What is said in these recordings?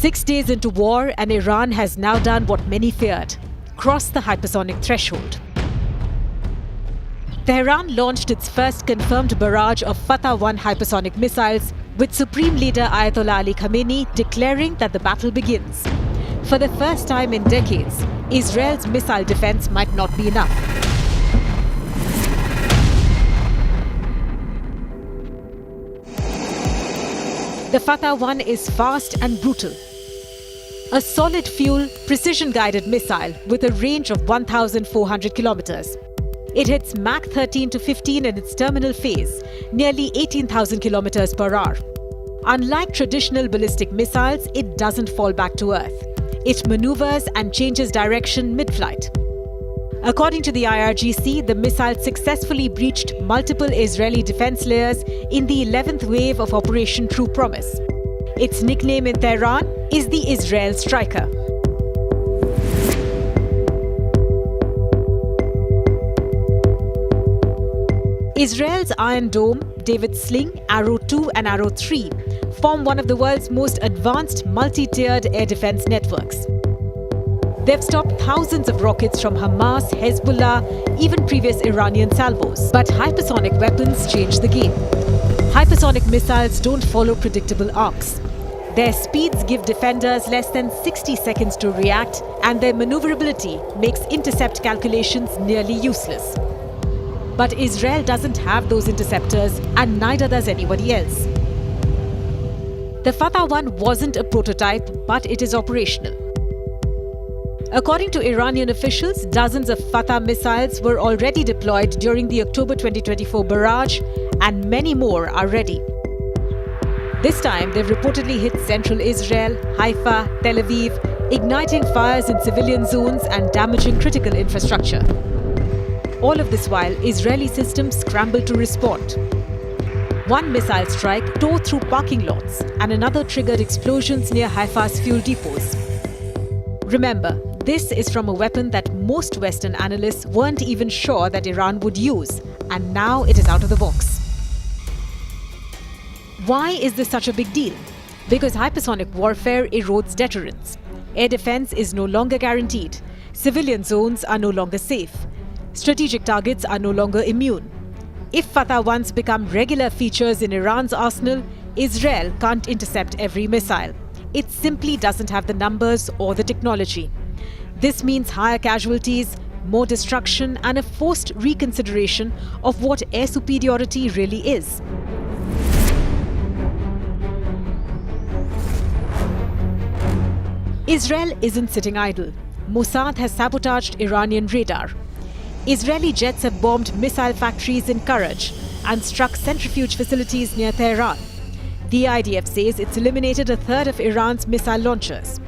6 days into war, and Iran has now done what many feared: crossed the hypersonic threshold. Tehran launched its first confirmed barrage of Fatah-1 hypersonic missiles, with Supreme Leader Ayatollah Ali Khamenei declaring that the battle begins. For the first time in decades, Israel's missile defense might not be enough. The Fatah-1 is fast and brutal. A solid-fuel, precision-guided missile with a range of 1,400 kilometers. It hits Mach 13 to 15 in its terminal phase, nearly 18,000 kilometers per hour. Unlike traditional ballistic missiles, it doesn't fall back to Earth. It maneuvers and changes direction mid-flight. According to the IRGC, the missile successfully breached multiple Israeli defense layers in the 11th wave of Operation True Promise. Its nickname in Tehran is the Israel Striker. Israel's Iron Dome, David's Sling, Arrow 2 and Arrow 3 form one of the world's most advanced multi-tiered air defense networks. They've stopped thousands of rockets from Hamas, Hezbollah, even previous Iranian salvos. But hypersonic weapons change the game. Hypersonic missiles don't follow predictable arcs. Their speeds give defenders less than 60 seconds to react, and their maneuverability makes intercept calculations nearly useless. But Israel doesn't have those interceptors, and neither does anybody else. The Fatah-1 wasn't a prototype, but it is operational. According to Iranian officials, dozens of Fatah missiles were already deployed during the October 2024 barrage, and many more are ready. This time, they've reportedly hit central Israel, Haifa, Tel Aviv, igniting fires in civilian zones and damaging critical infrastructure. All of this while, Israeli systems scramble to respond. One missile strike tore through parking lots, and another triggered explosions near Haifa's fuel depots. Remember, this is from a weapon that most Western analysts weren't even sure that Iran would use, and now it is out of the box. Why is this such a big deal? Because hypersonic warfare erodes deterrence. Air defense is no longer guaranteed. Civilian zones are no longer safe. Strategic targets are no longer immune. If Fatah-1s become regular features in Iran's arsenal, Israel can't intercept every missile. It simply doesn't have the numbers or the technology. This means higher casualties, more destruction, and a forced reconsideration of what air superiority really is. Israel isn't sitting idle. Mossad has sabotaged Iranian radar. Israeli jets have bombed missile factories in Karaj and struck centrifuge facilities near Tehran. The IDF says it's eliminated a third of Iran's missile launchers.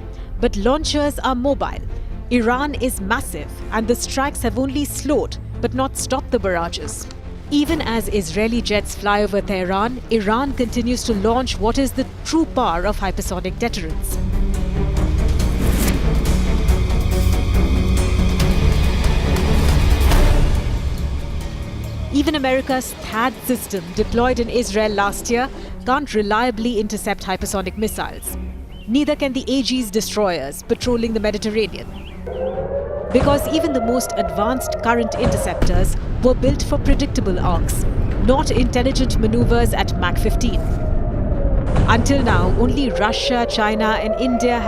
But launchers are mobile. Iran is massive, and the strikes have only slowed but not stopped the barrages. Even as Israeli jets fly over Tehran, Iran continues to launch what is the true power of hypersonic deterrence. Even America's THAAD system, deployed in Israel last year, can't reliably intercept hypersonic missiles. Neither can the Aegis destroyers patrolling the Mediterranean. Because even the most advanced current interceptors were built for predictable arcs, not intelligent maneuvers at Mach 15. Until now, only Russia, China, and India